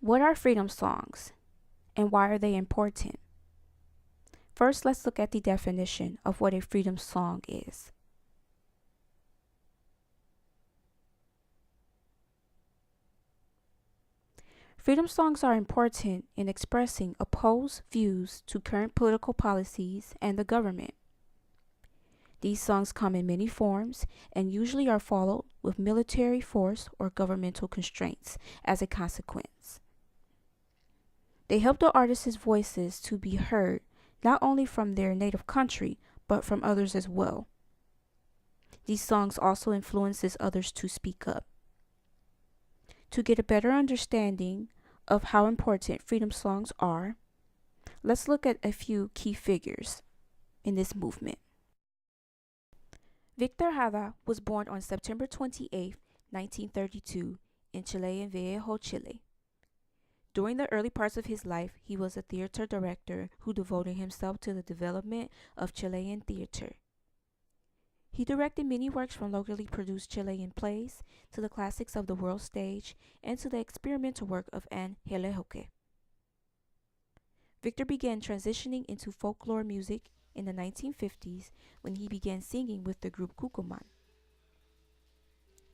What are freedom songs and why are they important? First, let's look at the definition of what a freedom song is. Freedom songs are important in expressing opposed views to current political policies and the government. These songs come in many forms and usually are followed with military force or governmental constraints as a consequence. They help the artists' voices to be heard not only from their native country but from others as well. These songs also influences others to speak up. To get a better understanding of how important freedom songs are, let's look at a few key figures in this movement. Victor Jara was born on September 28, 1932, in Chilean Viejo, Chile. During the early parts of his life, he was a theater director who devoted himself to the development of Chilean theater. He directed many works from locally produced Chilean plays to the classics of the world stage and to the experimental work of Angelejoque. Victor began transitioning into folklore music in the 1950s when he began singing with the group Cucuman.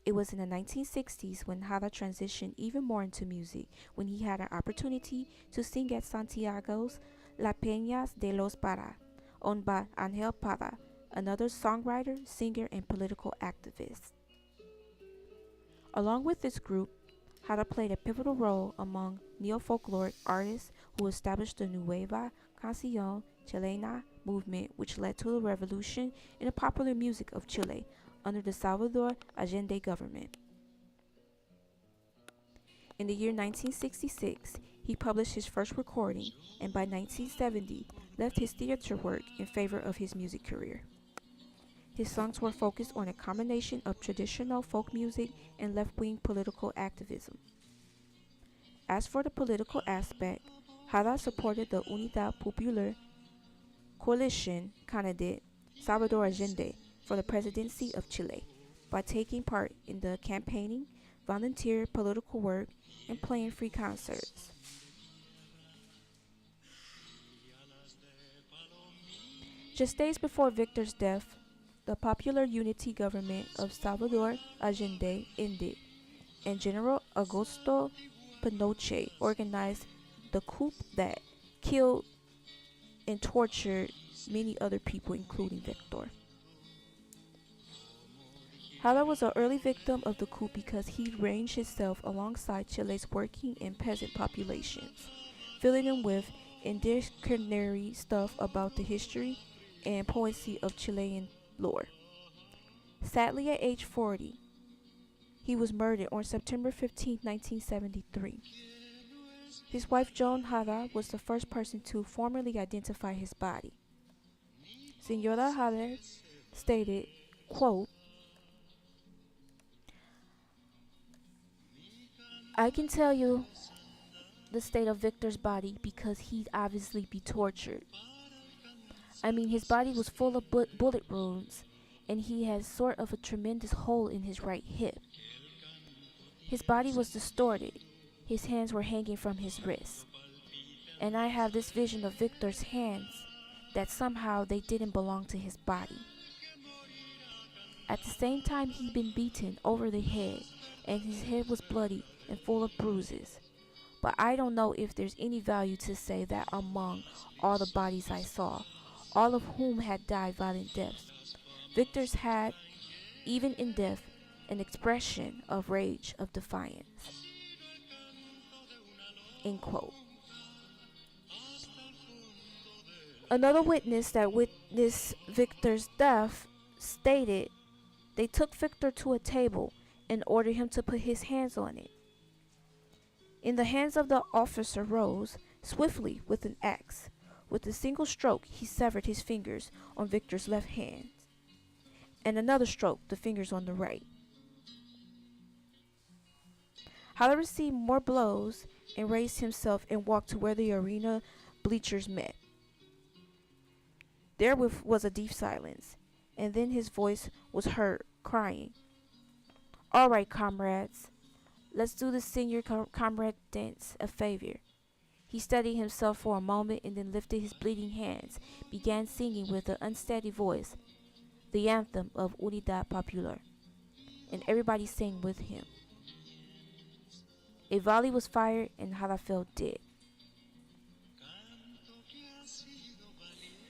It was in the 1960s when Jara transitioned even more into music, when he had an opportunity to sing at Santiago's La Peñas de los Pará, owned by Angel Parra, another songwriter, singer, and political activist. Along with this group, Jara played a pivotal role among neo-folkloric artists who established the Nueva Canción Chilena movement, which led to the revolution in the popular music of Chile under the Salvador Allende government. In the year 1966, he published his first recording, and by 1970, left his theater work in favor of his music career. His songs were focused on a combination of traditional folk music and left-wing political activism. As for the political aspect, Jara supported the Unidad Popular coalition candidate Salvador Allende for the presidency of Chile by taking part in the campaigning, volunteer political work, and playing free concerts. Just days before Victor's death, the Popular Unity government of Salvador Allende ended, and General Augusto Pinochet organized the coup that killed and tortured many other people, including Victor. Jara was an early victim of the coup because he ranged himself alongside Chile's working and peasant populations, filling them with indiscriminatory stuff about the history and poesy of Chilean lore. Sadly, at age 40, he was murdered on September 15, 1973. His wife Joan Jara was the first person to formally identify his body. Senora Jara stated, quote, "I can tell you the state of Victor's body because he'd obviously be tortured. I mean, his body was full of bullet wounds, and he had sort of a tremendous hole in his right hip. His body was distorted. His hands were hanging from his wrists. And I have this vision of Victor's hands that somehow they didn't belong to his body. At the same time, he'd been beaten over the head, and his head was bloody and full of bruises. But I don't know if there's any value to say that among all the bodies I saw, all of whom had died violent deaths, Victor's had, even in death, an expression of rage, of defiance." End quote. Another witness that witnessed Victor's death stated they took Victor to a table and ordered him to put his hands on it. In the hands of the officer rose, swiftly with an axe. With a single stroke, he severed his fingers on Victor's left hand, and another stroke, the fingers on the right. Jara received more blows and raised himself and walked to where the arena bleachers met. There was a deep silence, and then his voice was heard crying, "All right, comrades, Let's do the senior comrade dance a favor. He steadied himself for a moment and then lifted his bleeding hands, began singing with an unsteady voice the anthem of Unidad Popular, and everybody sang with him. A volley was fired and Jara fell dead.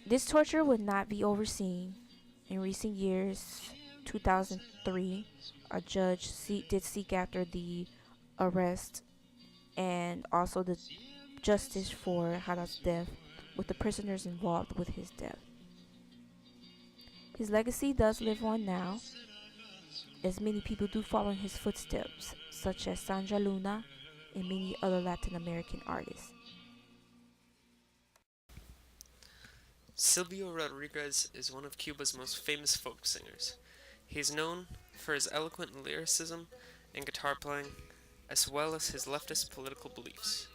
This torture would not be overseen. In recent years, 2003, a judge did seek after the arrest and also the justice for Jara's death, with the prisoners involved with his death. His legacy does live on now, as many people do follow in his footsteps, such as Sandra Luna and many other Latin American artists. Silvio Rodriguez is one of Cuba's most famous folk singers. He is known for his eloquent lyricism and guitar playing, as well as his leftist political beliefs.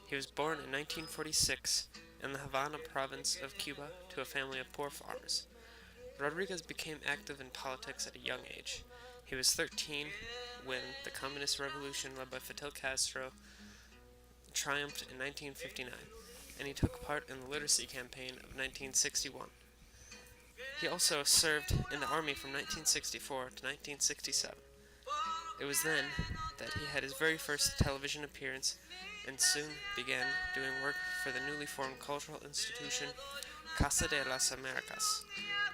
He was born in 1946 in the Havana province of Cuba to a family of poor farmers. Rodriguez became active in politics at a young age. He was 13 when the communist revolution led by Fidel Castro triumphed in 1959, and he took part in the literacy campaign of 1961. He also served in the army from 1964 to 1967. It was then that he had his very first television appearance and soon began doing work for the newly formed cultural institution Casa de las Americas,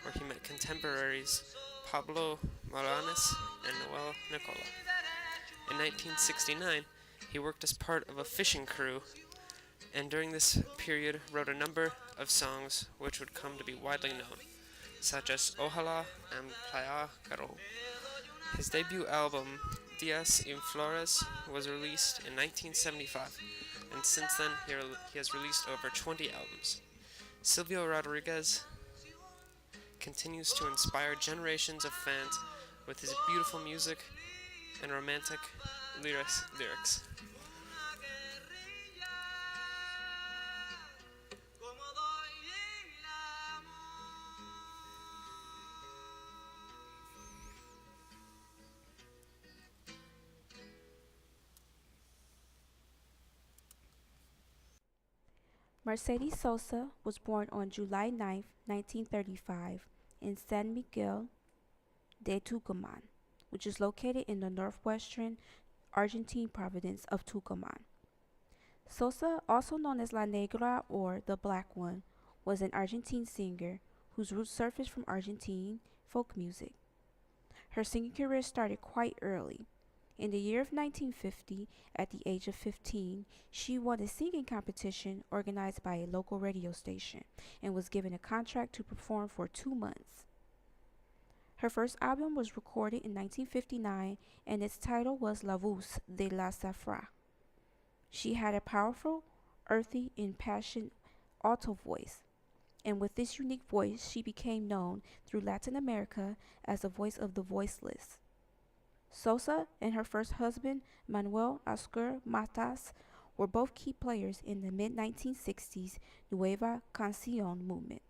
where he met contemporaries Pablo Molanes and Noel Nicola. In 1969, he worked as part of a fishing crew, and during this period wrote a number of songs which would come to be widely known, such as Ojalá and Playa Caro. His debut album, Dias y Flores, was released in 1975, and since then he has released over 20 albums. Silvio Rodriguez continues to inspire generations of fans with his beautiful music and romantic lyrics. Mercedes Sosa was born on July 9, 1935, in San Miguel de Tucumán, which is located in the northwestern Argentine province of Tucumán. Sosa, also known as La Negra or the Black One, was an Argentine singer whose roots surfaced from Argentine folk music. Her singing career started quite early. In the year of 1950, at the age of 15, she won a singing competition organized by a local radio station and was given a contract to perform for 2 months. Her first album was recorded in 1959 and its title was La Voz de la Zafra. She had a powerful, earthy, impassioned alto voice, and with this unique voice she became known through Latin America as the voice of the voiceless. Sosa and her first husband, Manuel Oscar Matas, were both key players in the mid-1960s Nueva Canción movement.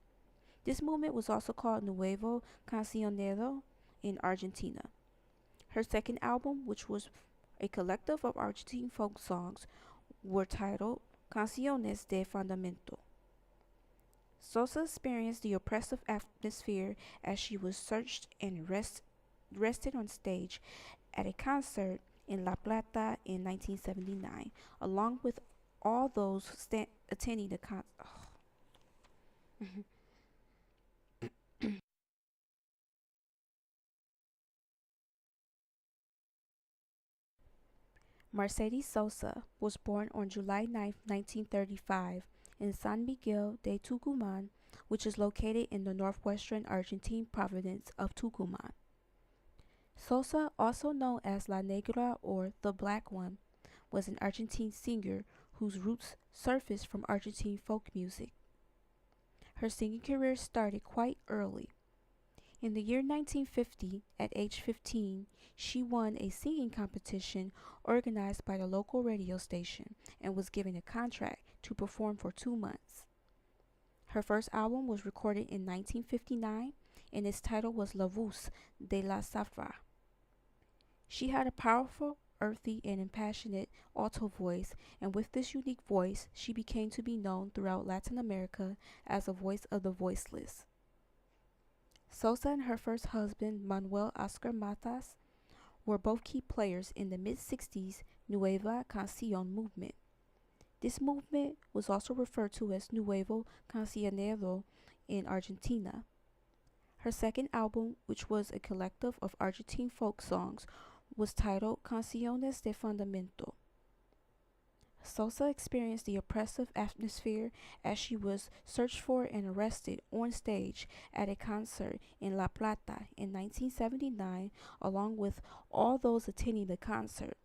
This movement was also called Nuevo Cancionero in Argentina. Her second album, which was a collective of Argentine folk songs, were titled Canciones de Fundamento. Sosa experienced the oppressive atmosphere as she was searched and rested on stage at a concert in La Plata in 1979, along with all those attending the concert. Mercedes Sosa was born on July 9, 1935, in San Miguel de Tucumán, which is located in the northwestern Argentine province of Tucumán. Sosa, also known as La Negra or the Black One, was an Argentine singer whose roots surfaced from Argentine folk music. Her singing career started quite early. In the year 1950, at age 15, she won a singing competition organized by the local radio station and was given a contract to perform for 2 months. Her first album was recorded in 1959 and its title was La Voz de la Zafra. She had a powerful, earthy and impassioned alto voice, and with this unique voice, she became to be known throughout Latin America as a voice of the voiceless. Sosa and her first husband, Manuel Oscar Matas, were both key players in the mid-60s Nueva Canción movement. This movement was also referred to as Nuevo Cancionero in Argentina. Her second album, which was a collective of Argentine folk songs, was titled Canciones de Fundamento. Sosa experienced the oppressive atmosphere as she was searched for and arrested on stage at a concert in La Plata in 1979, along with all those attending the concert.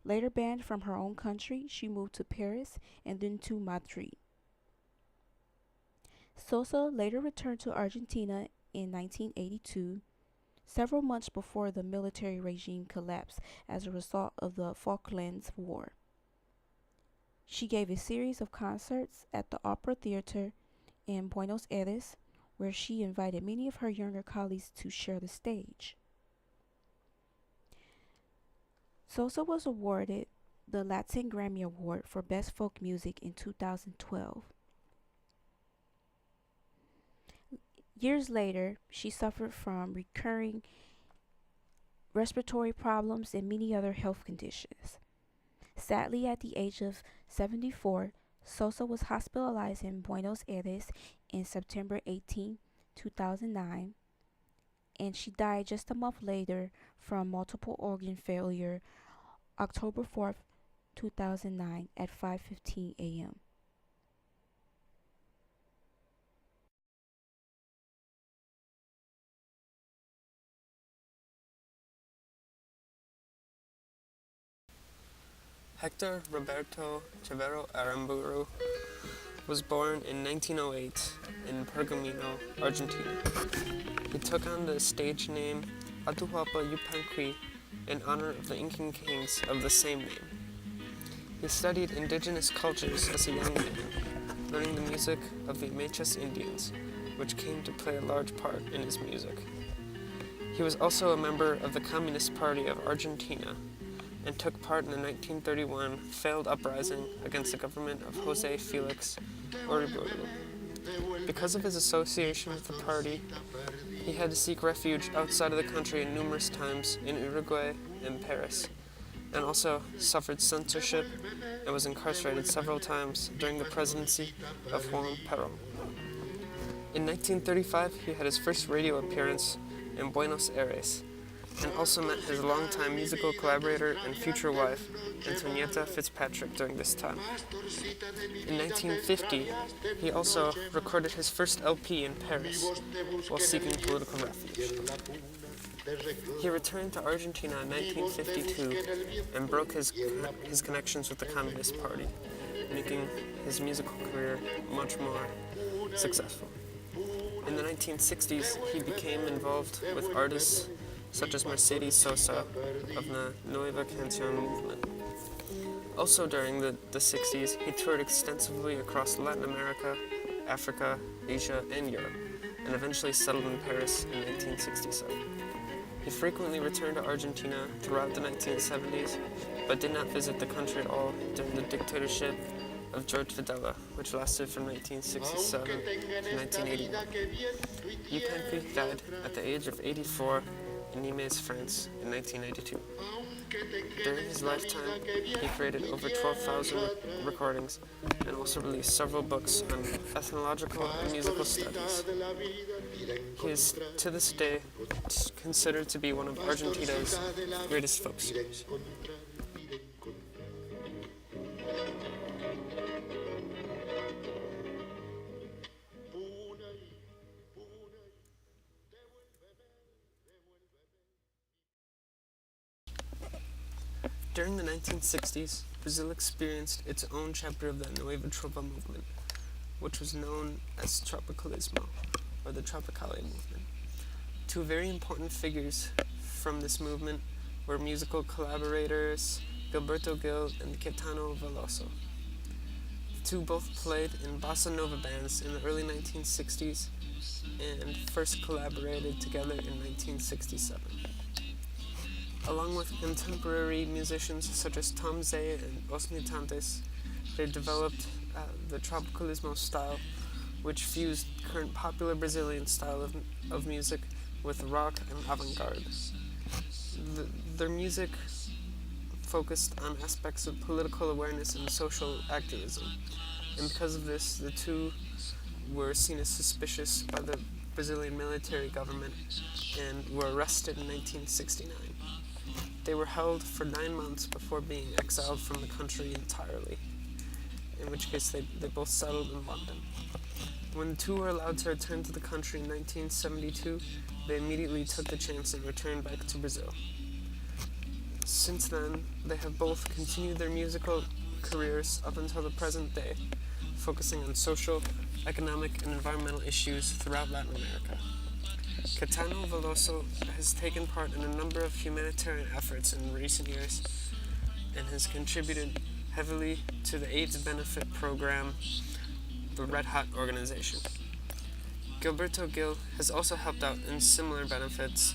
Later banned from her own country, she moved to Paris and then to Madrid. Sosa later returned to Argentina in 1982, several months before the military regime collapsed as a result of the Falklands War. She gave a series of concerts at the Opera Theater in Buenos Aires, where she invited many of her younger colleagues to share the stage. Sosa was awarded the Latin Grammy Award for Best Folk Music in 2012. Years later, she suffered from recurring respiratory problems and many other health conditions. Sadly, at the age of 74, Sosa was hospitalized in Buenos Aires in September 18, 2009, and she died just a month later from multiple organ failure, October 4, 2009 at 5:15 a.m. Hector Roberto Chavero Aramburu was born in 1908 in Pergamino, Argentina. He took on the stage name Atahualpa Yupanqui in honor of the Incan kings of the same name. He studied indigenous cultures as a young man, learning the music of the Mechas Indians, which came to play a large part in his music. He was also a member of the Communist Party of Argentina and took part in the 1931 failed uprising against the government of Jose Felix Uribarri. Because of his association with the party, he had to seek refuge outside of the country numerous times in Uruguay and Paris, and also suffered censorship and was incarcerated several times during the presidency of Juan Perón. In 1935, he had his first radio appearance in Buenos Aires, and also met his longtime musical collaborator and future wife, Antonieta Fitzpatrick, during this time. In 1950, he also recorded his first LP in Paris while seeking political refuge. He returned to Argentina in 1952 and broke his connections with the Communist Party, making his musical career much more successful. In the 1960s, he became involved with artists such as Mercedes Sosa of the Nueva Canción movement. Also during the 60s, he toured extensively across Latin America, Africa, Asia, and Europe, and eventually settled in Paris in 1967. He frequently returned to Argentina throughout the 1970s, but did not visit the country at all during the dictatorship of George Videla, which lasted from 1967 to 1981. Yupanqui died at the age of 84 in Nimes, France, in 1992. During his lifetime, he created over 12,000 recordings and also released several books on ethnological and musical studies. He is, to this day, considered to be one of Argentina's greatest folk singers. During the 1960s, Brazil experienced its own chapter of the Nueva Trova movement, which was known as Tropicalismo, or the Tropicale movement. Two very important figures from this movement were musical collaborators Gilberto Gil and Caetano Veloso. The two both played in bossa nova bands in the early 1960s and first collaborated together in 1967. Along with contemporary musicians such as Tom Zé and Os Mutantes, they developed the tropicalismo style, which fused current popular Brazilian style of music with rock and avant-garde. Their music focused on aspects of political awareness and social activism, and because of this, the two were seen as suspicious by the Brazilian military government and were arrested in 1969. They were held for 9 months before being exiled from the country entirely, in which case they both settled in London. When the two were allowed to return to the country in 1972, they immediately took the chance and returned back to Brazil. Since then, they have both continued their musical careers up until the present day, focusing on social, economic, and environmental issues throughout Latin America. Caetano Veloso has taken part in a number of humanitarian efforts in recent years and has contributed heavily to the AIDS benefit program, the Red Hot organization. Gilberto Gil has also helped out in similar benefits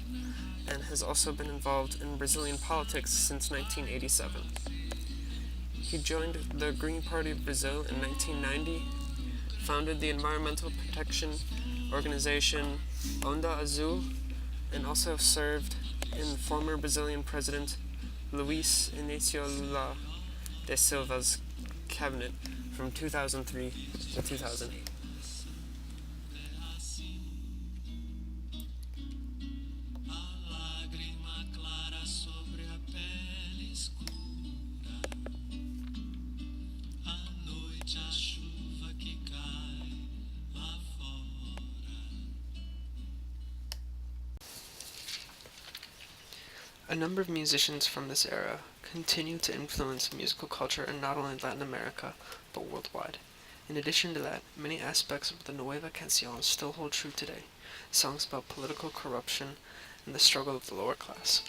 and has also been involved in Brazilian politics since 1987. He joined the Green Party of Brazil in 1990, founded the environmental protection organization Onda Azul, and also served in former Brazilian President Luiz Inácio Lula da Silva's cabinet from 2003 to 2008. A number of musicians from this era continue to influence musical culture in not only Latin America, but worldwide. In addition to that, many aspects of the Nueva Canción still hold true today, songs about political corruption and the struggle of the lower class.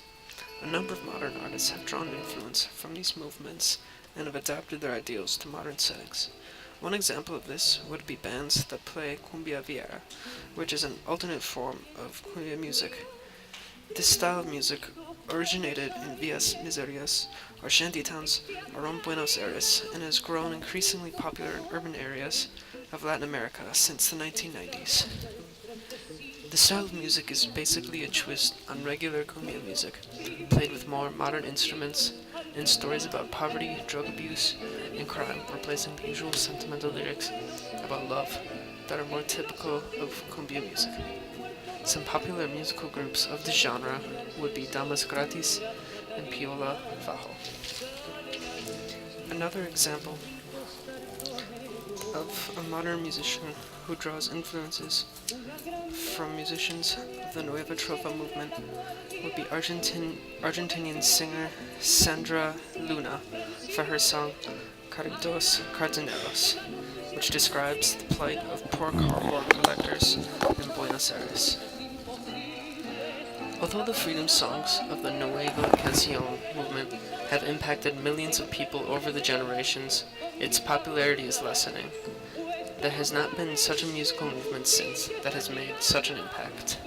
A number of modern artists have drawn influence from these movements and have adapted their ideals to modern settings. One example of this would be bands that play cumbia vieira, which is an alternate form of cumbia music. This style of music originated in Villas Miserias, or shantytowns, around Buenos Aires, and has grown increasingly popular in urban areas of Latin America since the 1990s. The style of music is basically a twist on regular cumbia music, played with more modern instruments, and stories about poverty, drug abuse, and crime, replacing the usual sentimental lyrics about love that are more typical of cumbia music. Some popular musical groups of the genre would be Damas Gratis and Piola Fajo. Another example of a modern musician who draws influences from musicians of the Nueva Trova movement would be Argentinian singer Sandra Luna for her song Carritos Cartoneros, which describes the plight of poor cardboard collectors in Buenos Aires. Although the freedom songs of the Nueva Canción movement have impacted millions of people over the generations, its popularity is lessening. There has not been such a musical movement since that has made such an impact.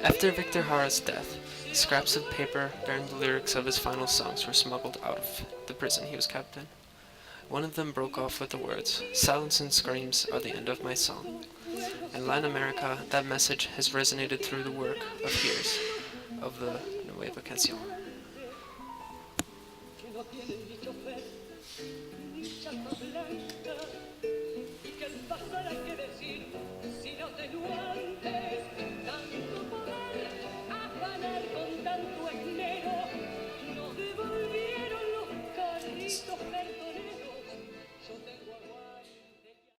After Victor Jara's death, scraps of paper bearing the lyrics of his final songs were smuggled out of the prison he was kept in. One of them broke off with the words, "Silence and screams are the end of my song." In Latin America, that message has resonated through the work of years of the Nueva Canción.